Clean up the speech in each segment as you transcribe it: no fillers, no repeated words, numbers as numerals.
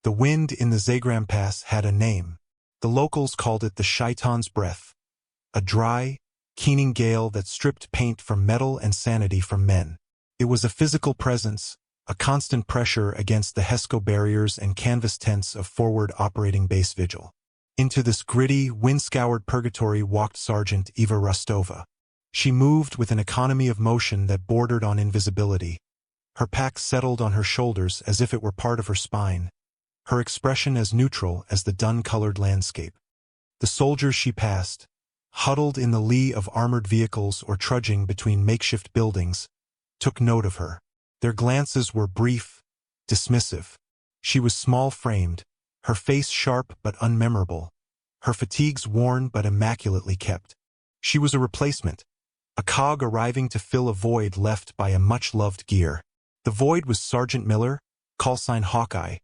The wind in the Zagram Pass had a name. The locals called it the Shaitan's Breath, a dry, keening gale that stripped paint from metal and sanity from men. It was a physical presence, a constant pressure against the HESCO barriers and canvas tents of forward operating base vigil. Into this gritty, wind-scoured purgatory walked Sergeant Eva Rostova. She moved with an economy of motion that bordered on invisibility. Her pack settled on her shoulders as if it were part of her spine, her expression as neutral as the dun-colored landscape. The soldiers she passed, huddled in the lee of armored vehicles or trudging between makeshift buildings, took note of her. Their glances were brief, dismissive. She was small-framed, her face sharp but unmemorable, her fatigues worn but immaculately kept. She was a replacement, a cog arriving to fill a void left by a much-loved gear. The void was Sergeant Miller, callsign Hawkeye,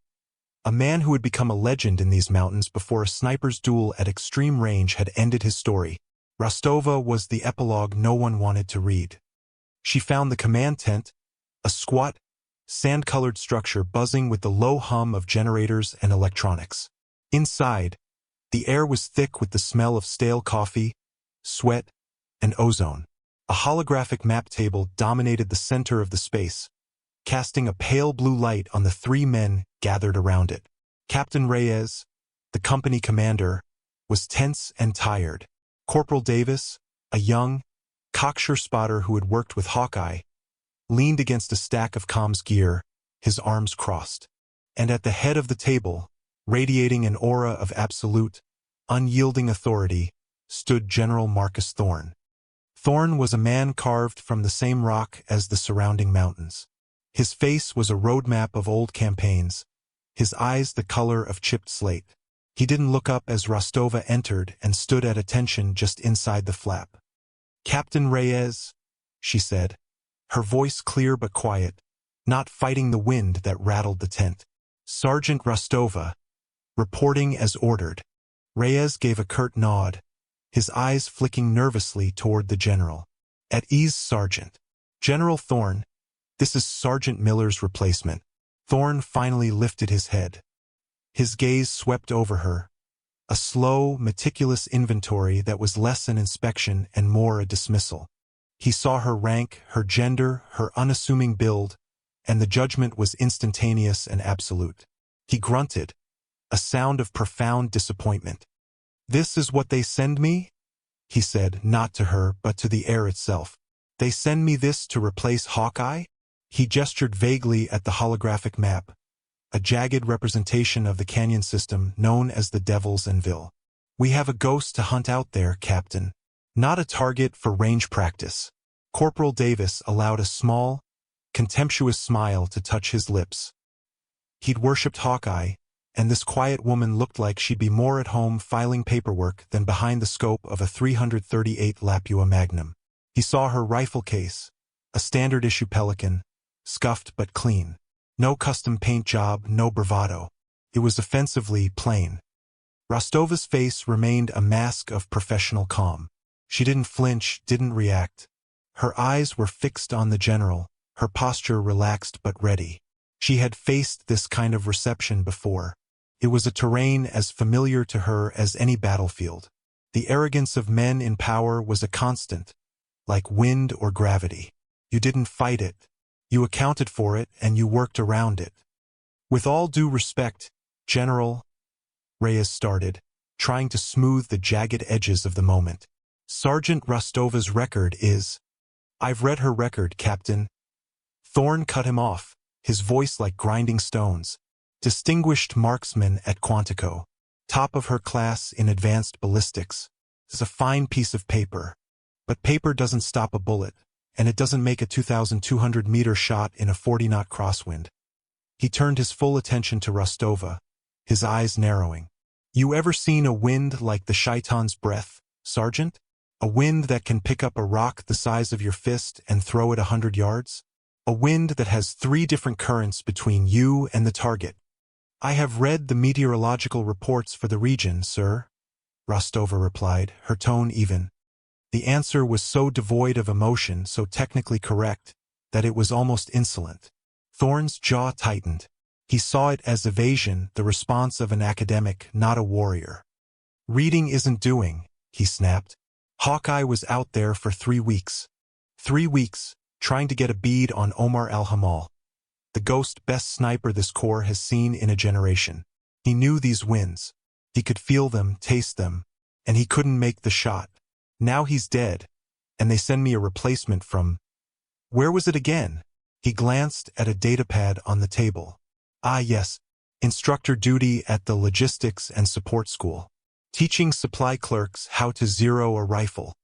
a man who had become a legend in these mountains before a sniper's duel at extreme range had ended his story. Rostova was the epilogue no one wanted to read. She found the command tent, a squat, sand-colored structure buzzing with the low hum of generators and electronics. Inside, the air was thick with the smell of stale coffee, sweat, and ozone. A holographic map table dominated the center of the space, casting a pale blue light on the three men gathered around it. Captain Reyes, the company commander, was tense and tired. Corporal Davis, a young, cocksure spotter who had worked with Hawkeye, leaned against a stack of comms gear, his arms crossed. And at the head of the table, radiating an aura of absolute, unyielding authority, stood General Marcus Thorne. Thorne was a man carved from the same rock as the surrounding mountains. His face was a roadmap of old campaigns, his eyes the color of chipped slate. He didn't look up as Rostova entered and stood at attention just inside the flap. "Captain Reyes," she said, her voice clear but quiet, not fighting the wind that rattled the tent. "Sergeant Rostova, reporting as ordered." Reyes gave a curt nod, his eyes flicking nervously toward the general. "At ease, Sergeant." "General Thorne, this is Sergeant Miller's replacement." Thorne finally lifted his head. His gaze swept over her, a slow, meticulous inventory that was less an inspection and more a dismissal. He saw her rank, her gender, her unassuming build, and the judgment was instantaneous and absolute. He grunted, a sound of profound disappointment. "This is what they send me?" he said, not to her, but to the air itself. "They send me this to replace Hawkeye?" He gestured vaguely at the holographic map, a jagged representation of the canyon system known as the Devil's Anvil. "We have a ghost to hunt out there, Captain. Not a target for range practice." Corporal Davis allowed a small, contemptuous smile to touch his lips. He'd worshipped Hawkeye, and this quiet woman looked like she'd be more at home filing paperwork than behind the scope of a 338 Lapua Magnum. He saw her rifle case, a standard-issue Pelican, scuffed but clean. No custom paint job, no bravado. It was offensively plain. Rostova's face remained a mask of professional calm. She didn't flinch, didn't react. Her eyes were fixed on the general, her posture relaxed but ready. She had faced this kind of reception before. It was a terrain as familiar to her as any battlefield. The arrogance of men in power was a constant, like wind or gravity. You didn't fight it. You accounted for it and you worked around it. "With all due respect, General," Reyes started, trying to smooth the jagged edges of the moment. "Sergeant Rostova's record is—" "I've read her record, Captain." Thorne cut him off, his voice like grinding stones. "Distinguished marksman at Quantico. Top of her class in advanced ballistics. It's a fine piece of paper. But paper doesn't stop a bullet, and it doesn't make a 2,200-meter shot in a 40-knot crosswind." He turned his full attention to Rostova, his eyes narrowing. "You ever seen a wind like the Shaitan's Breath, Sergeant? A wind that can pick up a rock the size of your fist and throw it 100 yards? A wind that has 3 different currents between you and the target." "I have read the meteorological reports for the region, sir," Rostova replied, her tone even. The answer was so devoid of emotion, so technically correct, that it was almost insolent. Thorne's jaw tightened. He saw it as evasion, the response of an academic, not a warrior. Reading isn't doing, he snapped. Hawkeye was out there for 3 weeks. 3 weeks, trying to get a bead on Omar al-Hamal, the ghost best sniper this corps has seen in a generation. He knew these wins. He could feel them, taste them, and he couldn't make the shot. Now he's dead, and they send me a replacement from... Where was it again? He glanced at a datapad on the table. Ah yes, instructor duty at the Logistics and Support School. Teaching supply clerks how to zero a rifle.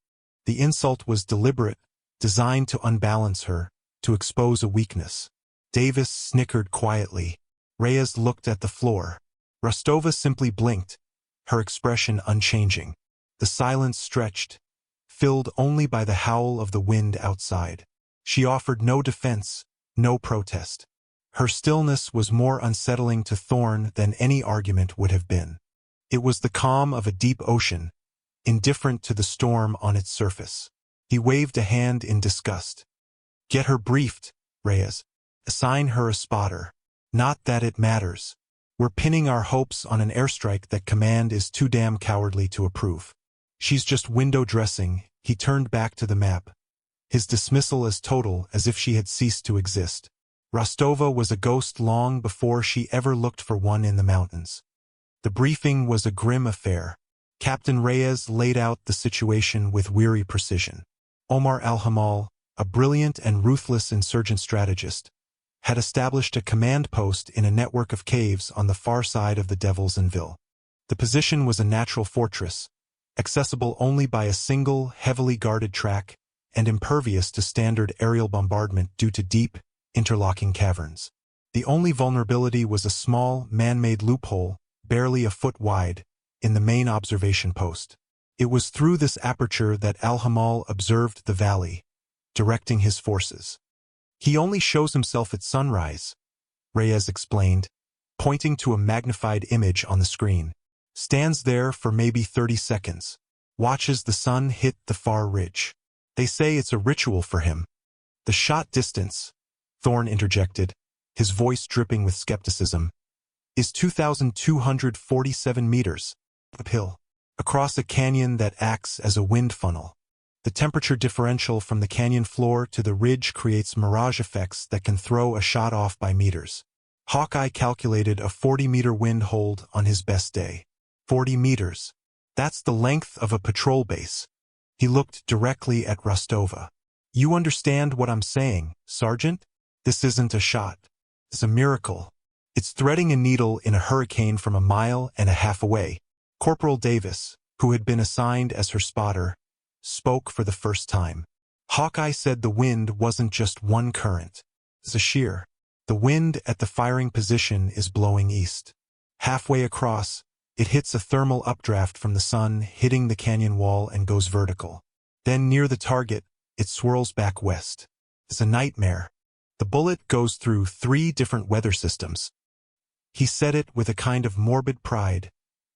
The insult was deliberate, designed to unbalance her, to expose a weakness. Davis snickered quietly. Reyes looked at the floor. Rostova simply blinked, her expression unchanging. The silence stretched, filled only by the howl of the wind outside. She offered no defense, no protest. Her stillness was more unsettling to Thorne than any argument would have been. It was the calm of a deep ocean, indifferent to the storm on its surface. He waved a hand in disgust. Get her briefed, Reyes. Assign her a spotter. Not that it matters. We're pinning our hopes on an airstrike that command is too damn cowardly to approve. She's just window dressing. He turned back to the map. His dismissal as total, as if she had ceased to exist. Rostova was a ghost long before she ever looked for one in the mountains. The briefing was a grim affair. Captain Reyes laid out the situation with weary precision. Omar al-Hamal, a brilliant and ruthless insurgent strategist, had established a command post in a network of caves on the far side of the Devil's Anvil. The position was a natural fortress, accessible only by a single, heavily guarded track and impervious to standard aerial bombardment due to deep, interlocking caverns. The only vulnerability was a small, man-made loophole, barely a foot wide, in the main observation post. It was through this aperture that al-Hamal observed the valley, directing his forces. He only shows himself at sunrise, Reyes explained, pointing to a magnified image on the screen. Stands there for maybe 30 seconds. Watches the sun hit the far ridge. They say it's a ritual for him. The shot distance, Thorne interjected, his voice dripping with skepticism, is 2,247 meters, uphill, across a canyon that acts as a wind funnel. The temperature differential from the canyon floor to the ridge creates mirage effects that can throw a shot off by meters. Hawkeye calculated a 40-meter wind hold on his best day. 40 meters. That's the length of a patrol base. He looked directly at Rostova. You understand what I'm saying, Sergeant? This isn't a shot. It's a miracle. It's threading a needle in a hurricane from 1.5 miles away. Corporal Davis, who had been assigned as her spotter, spoke for the first time. Hawkeye said the wind wasn't just one current. It's a shear. The wind at the firing position is blowing east. Halfway across, it hits a thermal updraft from the sun, hitting the canyon wall and goes vertical. Then near the target, it swirls back west. It's a nightmare. The bullet goes through 3 different weather systems. He said it with a kind of morbid pride,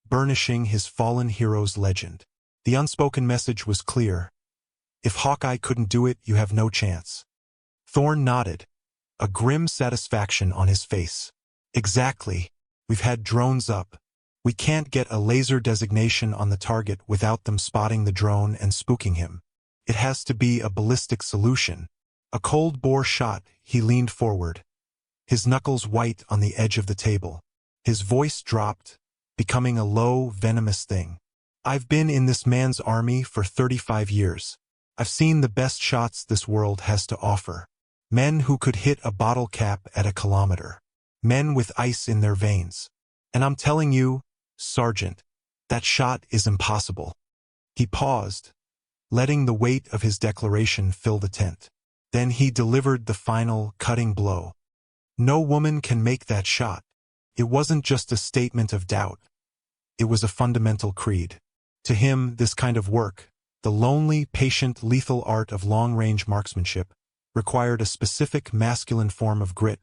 burnishing his fallen hero's legend. The unspoken message was clear. If Hawkeye couldn't do it, you have no chance. Thorne nodded, a grim satisfaction on his face. Exactly. We've had drones up. We can't get a laser designation on the target without them spotting the drone and spooking him. It has to be a ballistic solution. A cold-bore shot. He leaned forward, his knuckles white on the edge of the table. His voice dropped, becoming a low, venomous thing. I've been in this man's army for 35 years. I've seen the best shots this world has to offer. Men who could hit a bottle cap at a kilometer. Men with ice in their veins. And I'm telling you, Sergeant, that shot is impossible. He paused, letting the weight of his declaration fill the tent. Then he delivered the final, cutting blow. No woman can make that shot. It wasn't just a statement of doubt. It was a fundamental creed. To him, this kind of work, the lonely, patient, lethal art of long-range marksmanship, required a specific masculine form of grit,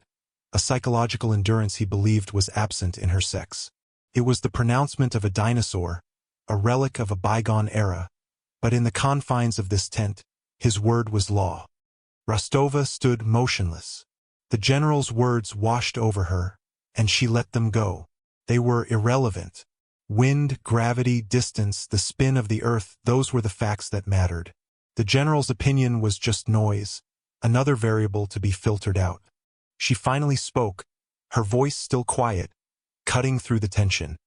a psychological endurance he believed was absent in her sex. It was the pronouncement of a dinosaur, a relic of a bygone era, but in the confines of this tent, his word was law. Rostova stood motionless. The general's words washed over her, and she let them go. They were irrelevant. Wind, gravity, distance, the spin of the earth, those were the facts that mattered. The general's opinion was just noise, another variable to be filtered out. She finally spoke, her voice still quiet, cutting through the tension.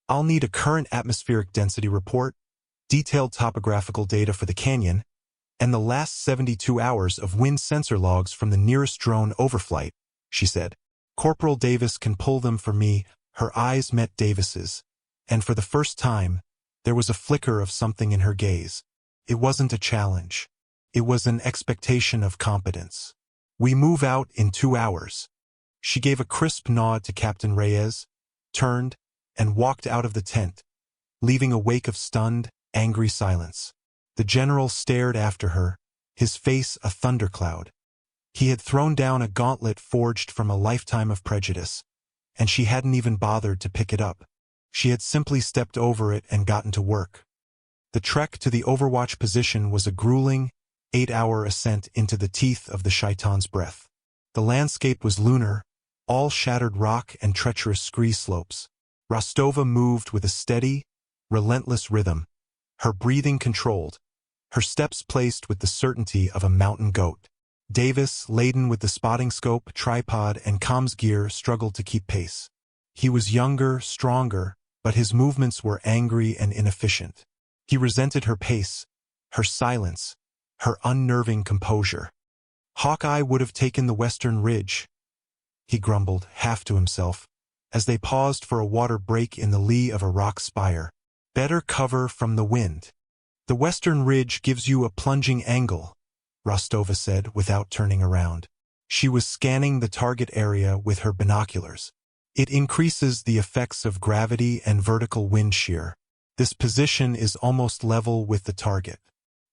I'll need a current atmospheric density report, detailed topographical data for the canyon, and the last 72 hours of wind sensor logs from the nearest drone overflight, she said. Corporal Davis can pull them for me. Her eyes met Davis's, and for the first time, there was a flicker of something in her gaze. It wasn't a challenge. It was an expectation of competence. We move out in 2 hours. She gave a crisp nod to Captain Reyes, turned, and walked out of the tent, leaving a wake of stunned, angry silence. The general stared after her, his face a thundercloud. He had thrown down a gauntlet forged from a lifetime of prejudice, and she hadn't even bothered to pick it up. She had simply stepped over it and gotten to work. The trek to the overwatch position was a grueling, 8-hour ascent into the teeth of the Shaitan's breath. The landscape was lunar, all shattered rock and treacherous scree slopes. Rostova moved with a steady, relentless rhythm, her breathing controlled, her steps placed with the certainty of a mountain goat. Davis, laden with the spotting scope, tripod, and comms gear, struggled to keep pace. He was younger, stronger, but his movements were angry and inefficient. He resented her pace, her silence, her unnerving composure. Hawkeye would have taken the western ridge, he grumbled, half to himself, as they paused for a water break in the lee of a rock spire. Better cover from the wind. The western ridge gives you a plunging angle, Rostova said without turning around. She was scanning the target area with her binoculars. It increases the effects of gravity and vertical wind shear. This position is almost level with the target.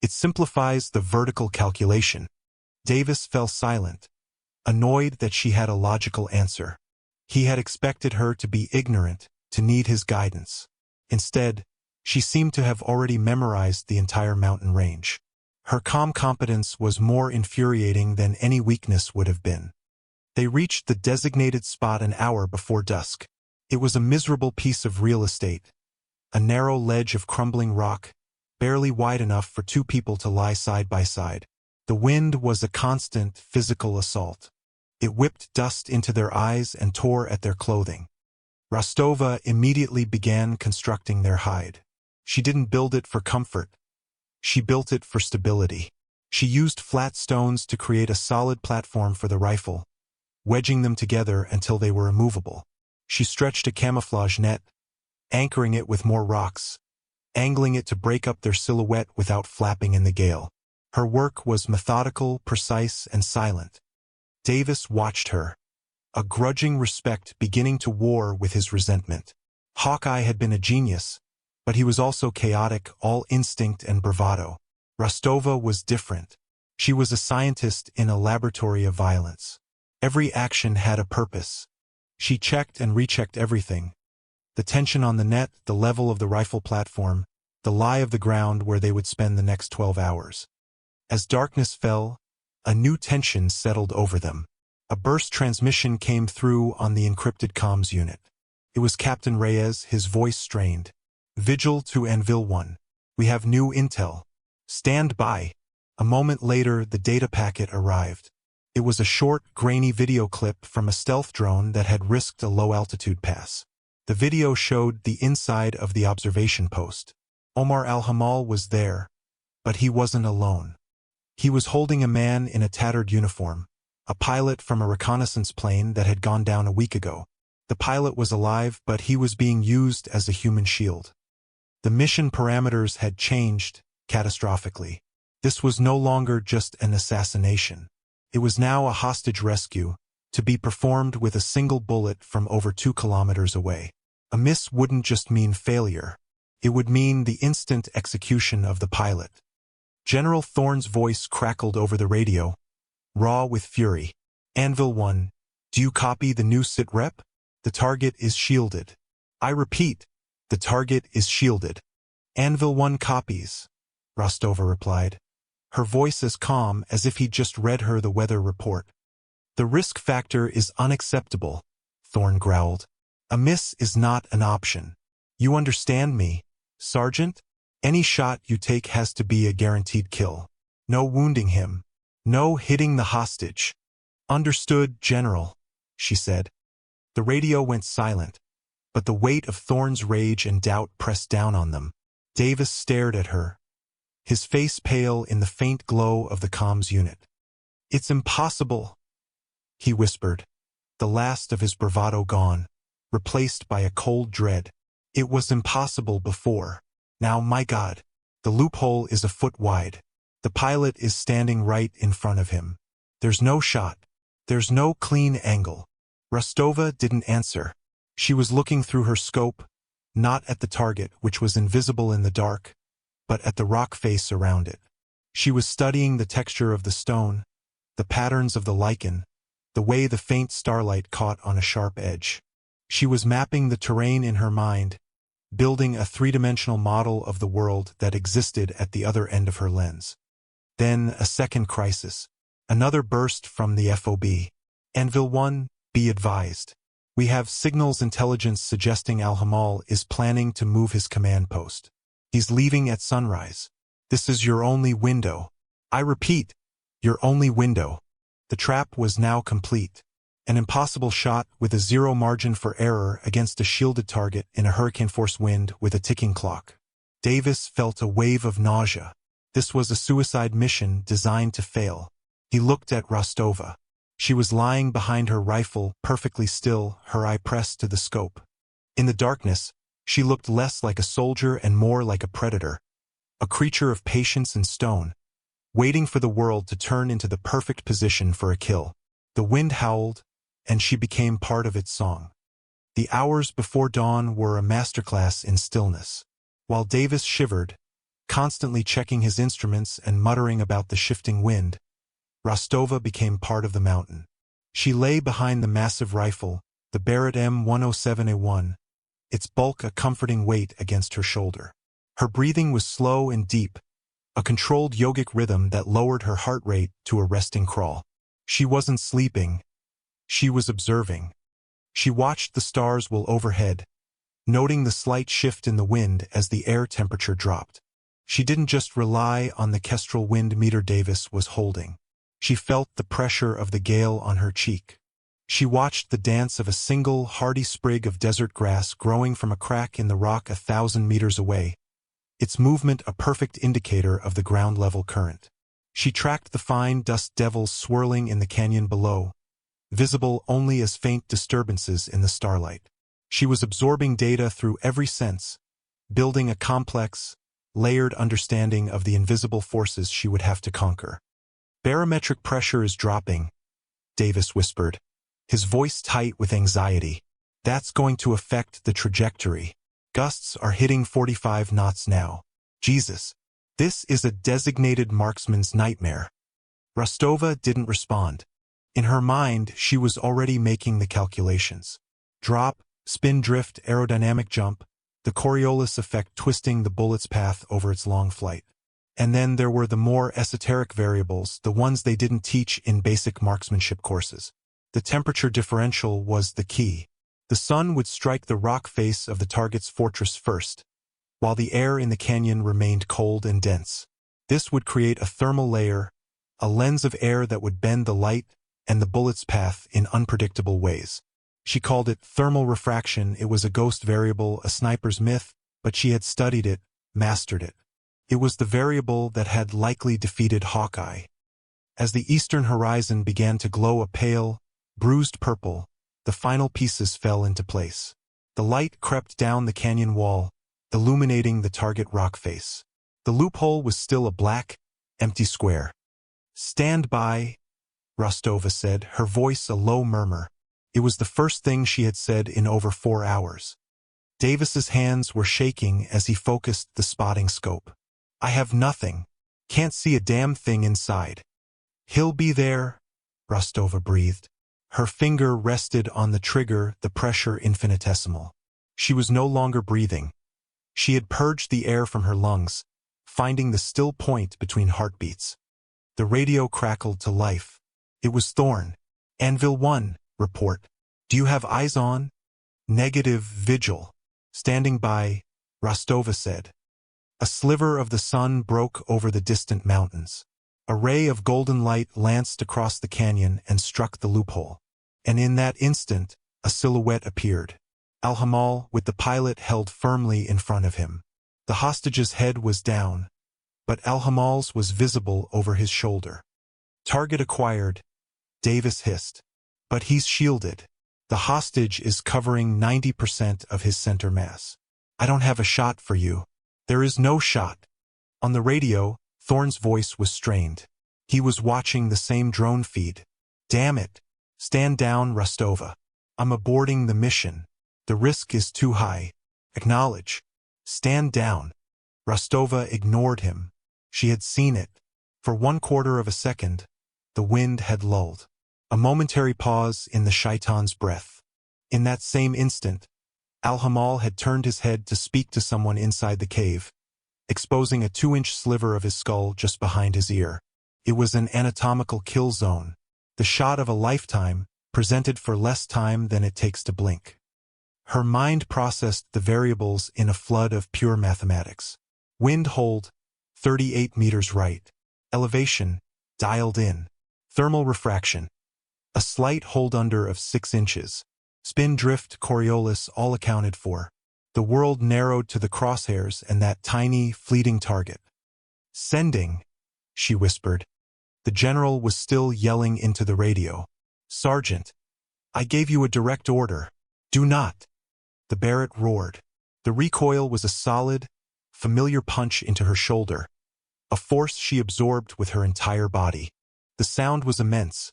It simplifies the vertical calculation. Davis fell silent, annoyed that she had a logical answer. He had expected her to be ignorant, to need his guidance. Instead, she seemed to have already memorized the entire mountain range. Her calm competence was more infuriating than any weakness would have been. They reached the designated spot an hour before dusk. It was a miserable piece of real estate, a narrow ledge of crumbling rock, barely wide enough for 2 people to lie side by side. The wind was a constant physical assault. It whipped dust into their eyes and tore at their clothing. Rostova immediately began constructing their hide. She didn't build it for comfort. She built it for stability. She used flat stones to create a solid platform for the rifle, wedging them together until they were immovable. She stretched a camouflage net, anchoring it with more rocks, angling it to break up their silhouette without flapping in the gale. Her work was methodical, precise, and silent. Davis watched her, a grudging respect beginning to war with his resentment. Hawkeye had been a genius, but he was also chaotic, all instinct and bravado. Rostova was different. She was a scientist in a laboratory of violence. Every action had a purpose. She checked and rechecked everything. The tension on the net, the level of the rifle platform, the lie of the ground where they would spend the next 12 hours. As darkness fell, a new tension settled over them. A burst transmission came through on the encrypted comms unit. It was Captain Reyes, his voice strained. Vigil to Anvil 1. We have new intel. Stand by. A moment later, the data packet arrived. It was a short, grainy video clip from a stealth drone that had risked a low-altitude pass. The video showed the inside of the observation post. Omar al-Hamal was there, but he wasn't alone. He was holding a man in a tattered uniform, a pilot from a reconnaissance plane that had gone down a week ago. The pilot was alive, but he was being used as a human shield. The mission parameters had changed catastrophically. This was no longer just an assassination. It was now a hostage rescue, to be performed with a single bullet from over 2 kilometers away. A miss wouldn't just mean failure. It would mean the instant execution of the pilot. General Thorne's voice crackled over the radio, raw with fury. Anvil 1, do you copy the new sit rep? The target is shielded. I repeat, the target is shielded. Anvil 1 copies, Rostova replied, her voice as calm as if he'd just read her the weather report. The risk factor is unacceptable. Thorne growled. A miss is not an option. You understand me, Sergeant? Any shot you take has to be a guaranteed kill. No wounding him. No hitting the hostage. Understood, General, she said. The radio went silent, but the weight of Thorne's rage and doubt pressed down on them. Davis stared at her, his face pale in the faint glow of the comms unit. It's impossible, he whispered, the last of his bravado gone, replaced by a cold dread. It was impossible before. Now, my God, the loophole is a foot wide. The pilot is standing right in front of him. There's no shot. There's no clean angle. Rostova didn't answer. She was looking through her scope, not at the target, which was invisible in the dark, but at the rock face around it. She was studying the texture of the stone, the patterns of the lichen, the way the faint starlight caught on a sharp edge. She was mapping the terrain in her mind, building a three-dimensional model of the world that existed at the other end of her lens. Then a second crisis. Another burst from the FOB. Anvil 1, be advised. We have signals intelligence suggesting Al-Hamal is planning to move his command post. He's leaving at sunrise. This is your only window. I repeat, your only window. The trap was now complete. An impossible shot with a zero margin for error against a shielded target in a hurricane-force wind with a ticking clock. Davis felt a wave of nausea. This was a suicide mission designed to fail. He looked at Rostova. She was lying behind her rifle, perfectly still, her eye pressed to the scope. In the darkness, she looked less like a soldier and more like a predator, a creature of patience and stone, waiting for the world to turn into the perfect position for a kill. The wind howled, and she became part of its song. The hours before dawn were a masterclass in stillness. While Davis shivered, constantly checking his instruments and muttering about the shifting wind, Rostova became part of the mountain. She lay behind the massive rifle, the Barrett M107A1, its bulk a comforting weight against her shoulder. Her breathing was slow and deep, a controlled yogic rhythm that lowered her heart rate to a resting crawl. She wasn't sleeping. She was observing. She watched the stars while overhead, noting the slight shift in the wind as the air temperature dropped. She didn't just rely on the kestrel wind meter Davis was holding. She felt the pressure of the gale on her cheek. She watched the dance of a single, hardy sprig of desert grass growing from a crack in the rock 1,000 meters away, its movement a perfect indicator of the ground-level current. She tracked the fine dust devils swirling in the canyon below, visible only as faint disturbances in the starlight. She was absorbing data through every sense, building a complex, layered understanding of the invisible forces she would have to conquer. Barometric pressure is dropping, Davis whispered, his voice tight with anxiety. That's going to affect the trajectory. Gusts are hitting 45 knots now. Jesus, this is a designated marksman's nightmare. Rostova didn't respond. In her mind, she was already making the calculations. Drop, spin drift, aerodynamic jump, the Coriolis effect twisting the bullet's path over its long flight. And then there were the more esoteric variables, the ones they didn't teach in basic marksmanship courses. The temperature differential was the key. The sun would strike the rock face of the target's fortress first, while the air in the canyon remained cold and dense. This would create a thermal layer, a lens of air that would bend the light and the bullet's path in unpredictable ways. She called it thermal refraction. It was a ghost variable, a sniper's myth, but she had studied it, mastered it. It was the variable that had likely defeated Hawkeye. As the eastern horizon began to glow a pale, bruised purple, the final pieces fell into place. The light crept down the canyon wall, illuminating the target rock face. The loophole was still a black, empty square. "Stand by," Rostova said, her voice a low murmur. It was the first thing she had said in over 4 hours. Davis's hands were shaking as he focused the spotting scope. "I have nothing. Can't see a damn thing inside." "He'll be there," Rostova breathed. Her finger rested on the trigger, the pressure infinitesimal. She was no longer breathing. She had purged the air from her lungs, finding the still point between heartbeats. The radio crackled to life. It was Thorne. "Anvil 1, report." Do you have eyes on? Negative, Vigil. Standing by, Rostova said. A sliver of the sun broke over the distant mountains. A ray of golden light lanced across the canyon and struck the loophole. And in that instant, a silhouette appeared. Al-Hamal, with the pilot held firmly in front of him. The hostage's head was down, but Al-Hamal's was visible over his shoulder. Target acquired, Davis hissed. But he's shielded. The hostage is covering 90% of his center mass. I don't have a shot for you. There is no shot. On the radio, Thorne's voice was strained. He was watching the same drone feed. Damn it. Stand down, Rostova. I'm aborting the mission. The risk is too high. Acknowledge. Stand down. Rostova ignored him. She had seen it. For 1/4 of a second, the wind had lulled. A momentary pause in the shaitan's breath. In that same instant, Al-Hamal had turned his head to speak to someone inside the cave, exposing a 2-inch sliver of his skull just behind his ear. It was an anatomical kill zone, the shot of a lifetime, presented for less time than it takes to blink. Her mind processed the variables in a flood of pure mathematics. Wind hold, 38 meters right. Elevation, dialed in. Thermal refraction, a slight hold under of 6 inches. Spin drift, Coriolis, all accounted for. The world narrowed to the crosshairs and that tiny, fleeting target. Sending, she whispered. The general was still yelling into the radio. Sergeant, I gave you a direct order. Do not. The Barrett roared. The recoil was a solid, familiar punch into her shoulder, a force she absorbed with her entire body. The sound was immense,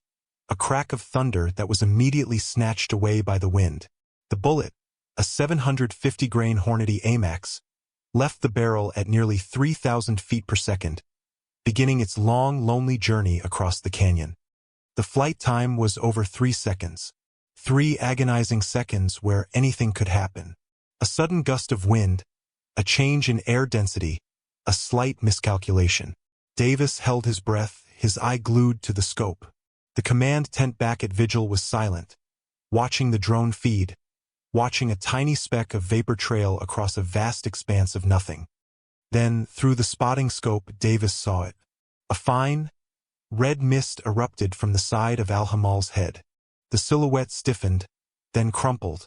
a crack of thunder that was immediately snatched away by the wind. The bullet, a 750-grain Hornady AMAX, left the barrel at nearly 3,000 feet per second, beginning its long, lonely journey across the canyon. The flight time was over 3 seconds. 3 agonizing seconds where anything could happen. A sudden gust of wind, a change in air density, a slight miscalculation. Davis held his breath, his eye glued to the scope. The command tent back at Vigil was silent, watching the drone feed, watching a tiny speck of vapor trail across a vast expanse of nothing. Then, through the spotting scope, Davis saw it. A fine, red mist erupted from the side of Al-Hamal's head. The silhouette stiffened, then crumpled,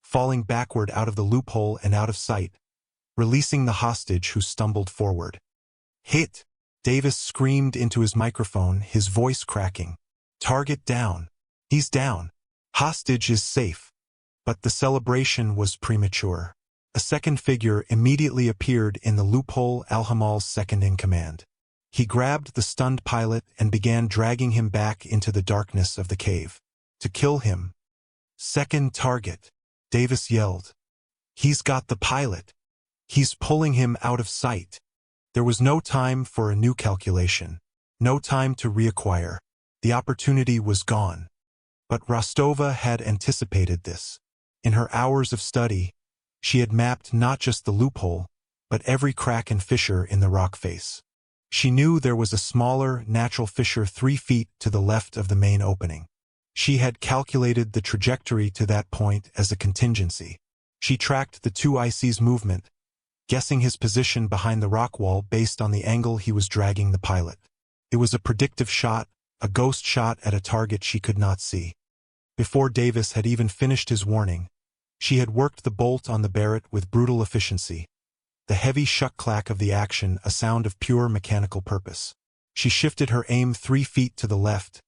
falling backward out of the loophole and out of sight, releasing the hostage who stumbled forward. Hit! Davis screamed into his microphone, his voice cracking. Target down. He's down. Hostage is safe. But the celebration was premature. A second figure immediately appeared in the loophole, Al-Hamal's second-in-command. He grabbed the stunned pilot and began dragging him back into the darkness of the cave. To kill him. Second target, Davis yelled. He's got the pilot. He's pulling him out of sight. There was no time for a new calculation. No time to reacquire. The opportunity was gone. But Rostova had anticipated this. In her hours of study, she had mapped not just the loophole, but every crack and fissure in the rock face. She knew there was a smaller, natural fissure 3 feet to the left of the main opening. She had calculated the trajectory to that point as a contingency. She tracked the 2 IC's movement, guessing his position behind the rock wall based on the angle he was dragging the pilot. It was a predictive shot, a ghost shot at a target she could not see. Before Davis had even finished his warning, she had worked the bolt on the Barrett with brutal efficiency. The heavy shuck-clack of the action, a sound of pure mechanical purpose. She shifted her aim 3 feet to the left,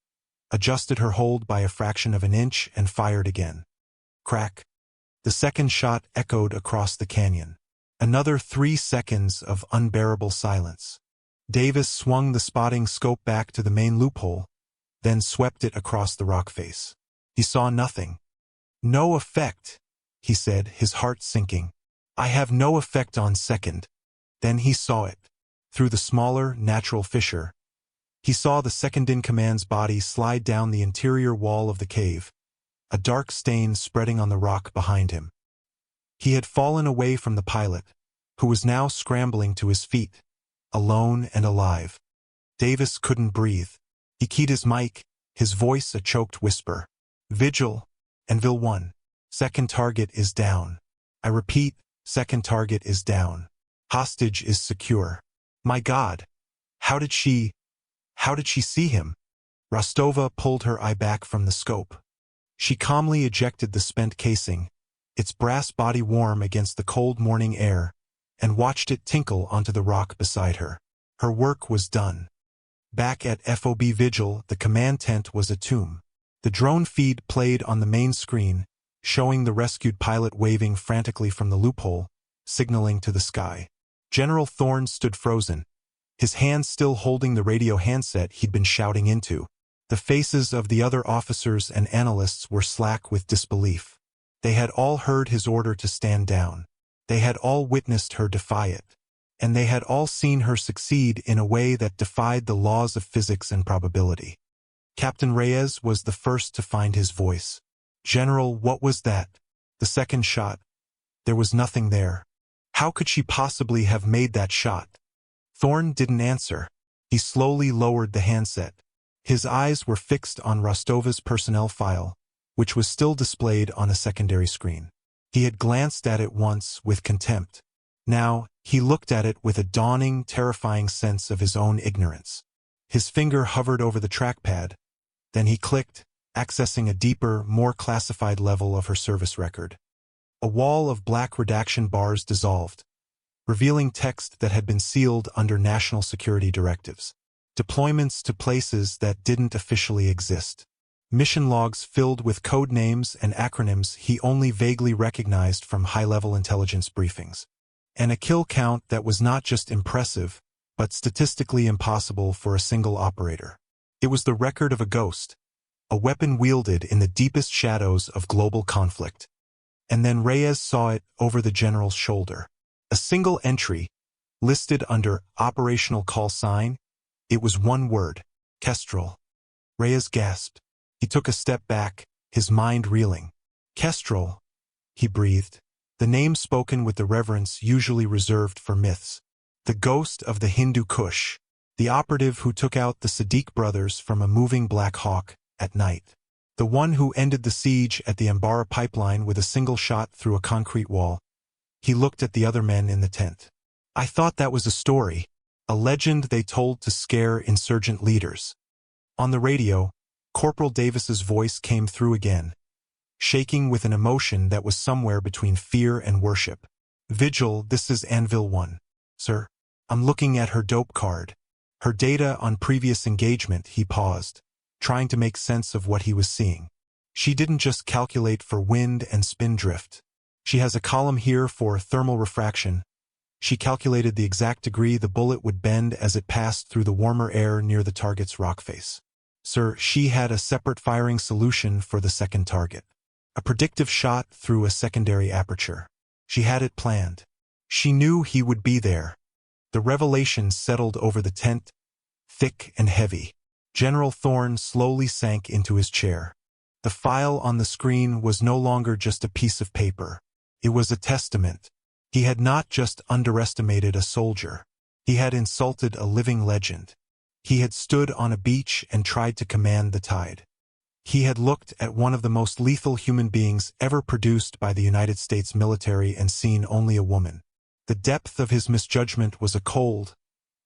adjusted her hold by a fraction of an inch, and fired again. Crack. The second shot echoed across the canyon. Another 3 seconds of unbearable silence. Davis swung the spotting scope back to the main loophole, then swept it across the rock face. He saw nothing. No effect, he said, his heart sinking. I have no effect on second. Then he saw it. Through the smaller, natural fissure, he saw the second-in-command's body slide down the interior wall of the cave, a dark stain spreading on the rock behind him. He had fallen away from the pilot, who was now scrambling to his feet, alone and alive. Davis couldn't breathe. He keyed his mic, his voice a choked whisper. Vigil, Anvil 1. Second target is down. I repeat, second target is down. Hostage is secure. My God! How did she see him? Rostova pulled her eye back from the scope. She calmly ejected the spent casing, its brass body warm against the cold morning air, and watched it tinkle onto the rock beside her. Her work was done. Back at FOB Vigil, the command tent was a tomb. The drone feed played on the main screen, showing the rescued pilot waving frantically from the loophole, signaling to the sky. General Thorne stood frozen, his hand still holding the radio handset he'd been shouting into. The faces of the other officers and analysts were slack with disbelief. They had all heard his order to stand down. They had all witnessed her defy it. And they had all seen her succeed in a way that defied the laws of physics and probability. Captain Reyes was the first to find his voice. "General, what was that?" "The second shot. There was nothing there." "How could she possibly have made that shot?" Thorne didn't answer. He slowly lowered the handset. His eyes were fixed on Rostova's personnel file, which was still displayed on a secondary screen. He had glanced at it once with contempt. Now, he looked at it with a dawning, terrifying sense of his own ignorance. His finger hovered over the trackpad. Then he clicked, accessing a deeper, more classified level of her service record. A wall of black redaction bars dissolved, revealing text that had been sealed under national security directives. Deployments to places that didn't officially exist. Mission logs filled with code names and acronyms he only vaguely recognized from high-level intelligence briefings. And a kill count that was not just impressive, but statistically impossible for a single operator. It was the record of a ghost, a weapon wielded in the deepest shadows of global conflict. And then Reyes saw it over the general's shoulder. A single entry, listed under operational call sign. It was one word: Kestrel. Reyes gasped. He took a step back, his mind reeling. "Kestrel," he breathed, the name spoken with the reverence usually reserved for myths. The ghost of the Hindu Kush, the operative who took out the Sadiq brothers from a moving Black Hawk at night. The one who ended the siege at the Ambara pipeline with a single shot through a concrete wall. He looked at the other men in the tent. "I thought that was a story, a legend they told to scare insurgent leaders." On the radio, Corporal Davis's voice came through again, shaking with an emotion that was somewhere between fear and worship. "Vigil, this is Anvil 1. Sir, I'm looking at her dope card. Her data on previous engagement." He paused, trying to make sense of what he was seeing. "She didn't just calculate for wind and spin drift. She has a column here for thermal refraction. She calculated the exact degree the bullet would bend as it passed through the warmer air near the target's rock face. Sir, she had a separate firing solution for the second target. A predictive shot through a secondary aperture. She had it planned. She knew he would be there." The revelation settled over the tent, thick and heavy. General Thorne slowly sank into his chair. The file on the screen was no longer just a piece of paper. It was a testament. He had not just underestimated a soldier. He had insulted a living legend. He had stood on a beach and tried to command the tide. He had looked at one of the most lethal human beings ever produced by the United States military and seen only a woman. The depth of his misjudgment was a cold,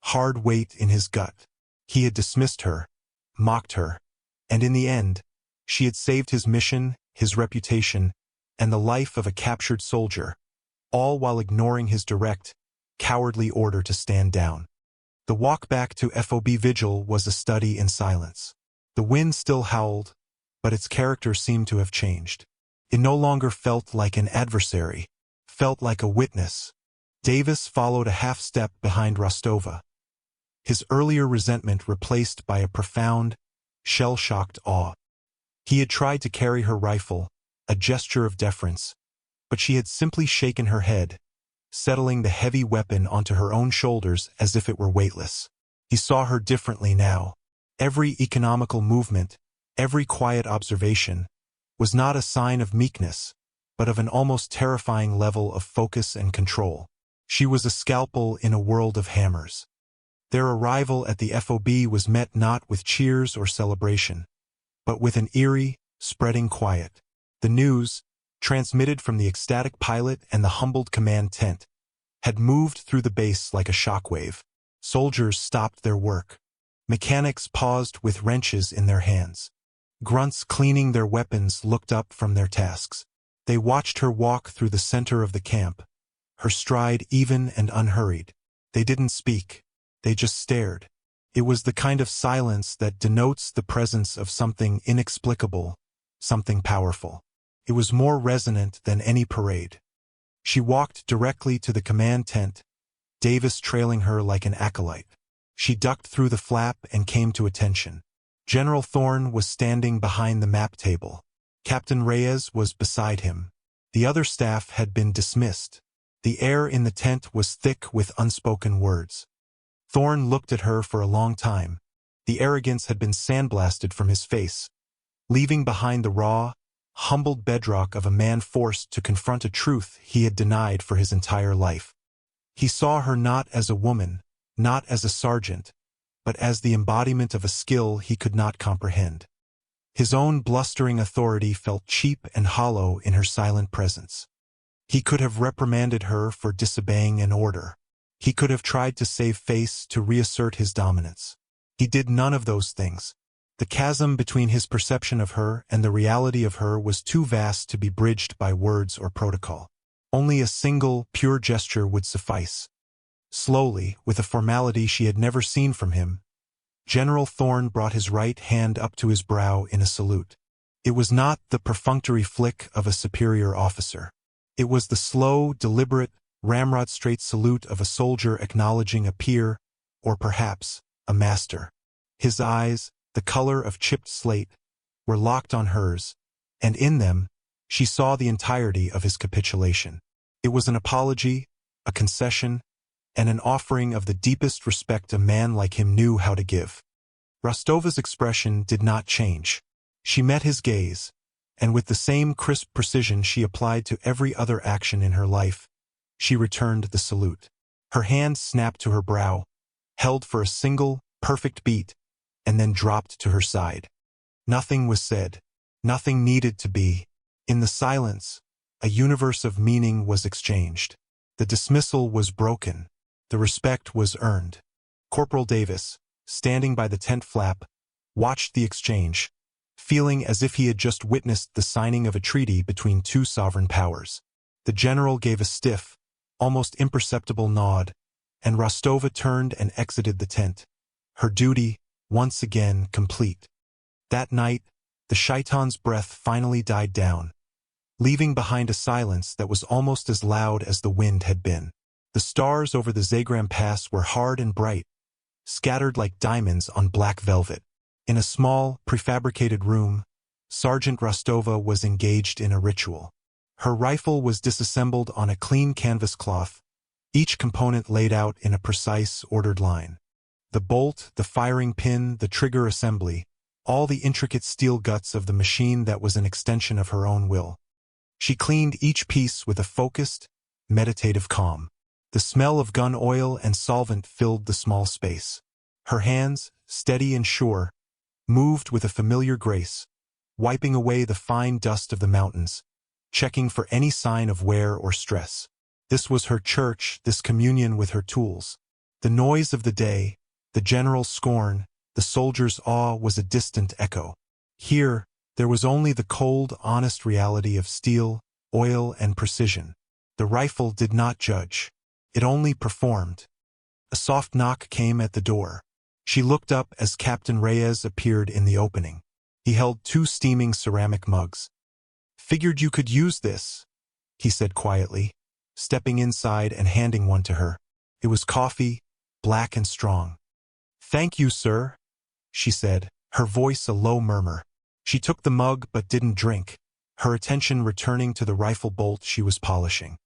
hard weight in his gut. He had dismissed her, mocked her, and in the end, she had saved his mission, his reputation, and the life of a captured soldier, all while ignoring his direct, cowardly order to stand down. The walk back to FOB Vigil was a study in silence. The wind still howled, but its character seemed to have changed. It no longer felt like an adversary, felt like a witness. Davis followed a half-step behind Rostova, his earlier resentment replaced by a profound, shell-shocked awe. He had tried to carry her rifle, a gesture of deference, but she had simply shaken her head, settling the heavy weapon onto her own shoulders as if it were weightless. He saw her differently now. Every economical movement, every quiet observation, was not a sign of meekness, but of an almost terrifying level of focus and control. She was a scalpel in a world of hammers. Their arrival at the FOB was met not with cheers or celebration, but with an eerie, spreading quiet. The news, transmitted from the ecstatic pilot and the humbled command tent, had moved through the base like a shockwave. Soldiers stopped their work. Mechanics paused with wrenches in their hands. Grunts cleaning their weapons looked up from their tasks. They watched her walk through the center of the camp, her stride even and unhurried. They didn't speak. They just stared. It was the kind of silence that denotes the presence of something inexplicable, something powerful. It was more resonant than any parade. She walked directly to the command tent, Davis trailing her like an acolyte. She ducked through the flap and came to attention. General Thorne was standing behind the map table. Captain Reyes was beside him. The other staff had been dismissed. The air in the tent was thick with unspoken words. Thorne looked at her for a long time. The arrogance had been sandblasted from his face, leaving behind the raw, humbled bedrock of a man forced to confront a truth he had denied for his entire life. He saw her not as a woman, not as a sergeant, but as the embodiment of a skill he could not comprehend. His own blustering authority felt cheap and hollow in her silent presence. He could have reprimanded her for disobeying an order. He could have tried to save face to reassert his dominance. He did none of those things. The chasm between his perception of her and the reality of her was too vast to be bridged by words or protocol. Only a single, pure gesture would suffice. Slowly, with a formality she had never seen from him, General Thorne brought his right hand up to his brow in a salute. It was not the perfunctory flick of a superior officer. It was the slow, deliberate, ramrod-straight salute of a soldier acknowledging a peer, or perhaps a master. His eyes, the color of chipped slate, were locked on hers, and in them, she saw the entirety of his capitulation. It was an apology, a concession, and an offering of the deepest respect a man like him knew how to give. Rostova's expression did not change. She met his gaze, and with the same crisp precision she applied to every other action in her life, she returned the salute. Her hand snapped to her brow, held for a single, perfect beat, and then dropped to her side. Nothing was said. Nothing needed to be. In the silence, a universe of meaning was exchanged. The dismissal was broken. The respect was earned. Corporal Davis, standing by the tent flap, watched the exchange, feeling as if he had just witnessed the signing of a treaty between two sovereign powers. The general gave a stiff, almost imperceptible nod, and Rostova turned and exited the tent, her duty, once again, complete. That night, the shaitan's breath finally died down, leaving behind a silence that was almost as loud as the wind had been. The stars over the Zagram Pass were hard and bright, scattered like diamonds on black velvet. In a small, prefabricated room, Sergeant Rostova was engaged in a ritual. Her rifle was disassembled on a clean canvas cloth, each component laid out in a precise, ordered line. The bolt, the firing pin, the trigger assembly, all the intricate steel guts of the machine that was an extension of her own will. She cleaned each piece with a focused, meditative calm. The smell of gun oil and solvent filled the small space. Her hands, steady and sure, moved with a familiar grace, wiping away the fine dust of the mountains, checking for any sign of wear or stress. This was her church, this communion with her tools. The noise of the day, the general's scorn, the soldier's awe was a distant echo. Here, there was only the cold, honest reality of steel, oil, and precision. The rifle did not judge. It only performed. A soft knock came at the door. She looked up as Captain Reyes appeared in the opening. He held 2 steaming ceramic mugs. "Figured you could use this," he said quietly, stepping inside and handing one to her. It was coffee, black and strong. "Thank you, sir," she said, her voice a low murmur. She took the mug but didn't drink, her attention returning to the rifle bolt she was polishing.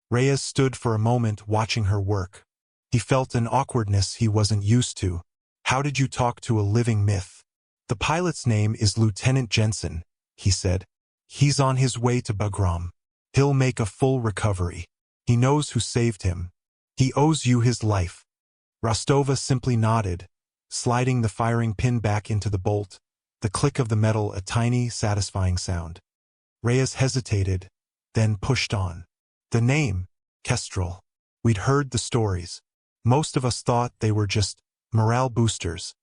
Reyes stood for a moment watching her work. He felt an awkwardness he wasn't used to. "How did you talk to a living myth?" "The pilot's name is Lieutenant Jensen," he said. "He's on his way to Bagram. He'll make a full recovery. He knows who saved him. He owes you his life." Rostova simply nodded, sliding the firing pin back into the bolt, the click of the metal a tiny, satisfying sound. Reyes hesitated, then pushed on. The name, Kestrel. We'd heard the stories. Most of us thought they were just morale boosters.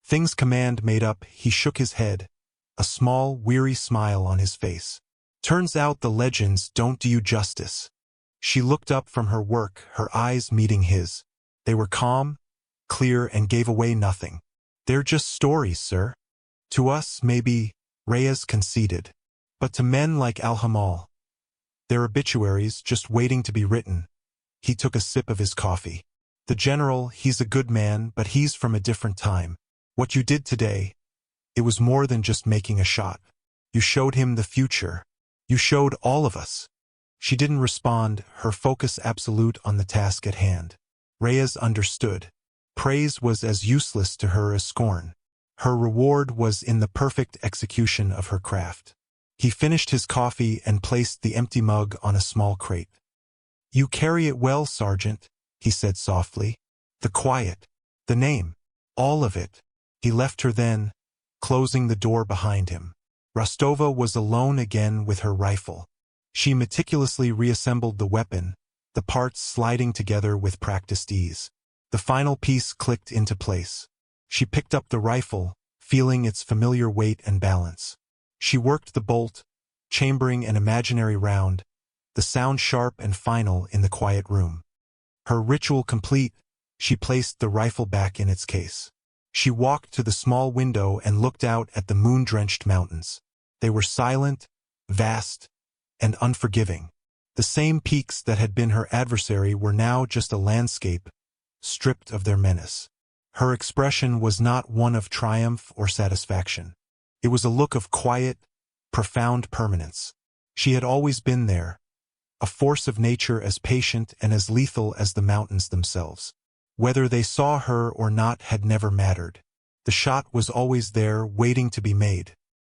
Things Command made up. He shook his head, a small, weary smile on his face. Turns out the legends don't do you justice. She looked up from her work, her eyes meeting his. They were calm, clear, and gave away nothing. They're just stories, sir. To us, maybe, Reyes conceded. But to men like Al-Hamal, they're obituaries just waiting to be written. He took a sip of his coffee. The general, he's a good man, but he's from a different time. What you did today, it was more than just making a shot. You showed him the future. You showed all of us. She didn't respond, her focus absolute on the task at hand. Reyes understood. Praise was as useless to her as scorn. Her reward was in the perfect execution of her craft. He finished his coffee and placed the empty mug on a small crate. You carry it well, Sergeant, he said softly. The quiet, the name, all of it. He left her then, closing the door behind him. Rostova was alone again with her rifle. She meticulously reassembled the weapon, the parts sliding together with practiced ease. The final piece clicked into place. She picked up the rifle, feeling its familiar weight and balance. She worked the bolt, chambering an imaginary round, the sound sharp and final in the quiet room. Her ritual complete, she placed the rifle back in its case. She walked to the small window and looked out at the moon-drenched mountains. They were silent, vast, and unforgiving. The same peaks that had been her adversary were now just a landscape, stripped of their menace. Her expression was not one of triumph or satisfaction. It was a look of quiet, profound permanence. She had always been there, a force of nature as patient and as lethal as the mountains themselves. Whether they saw her or not had never mattered. The shot was always there, waiting to be made.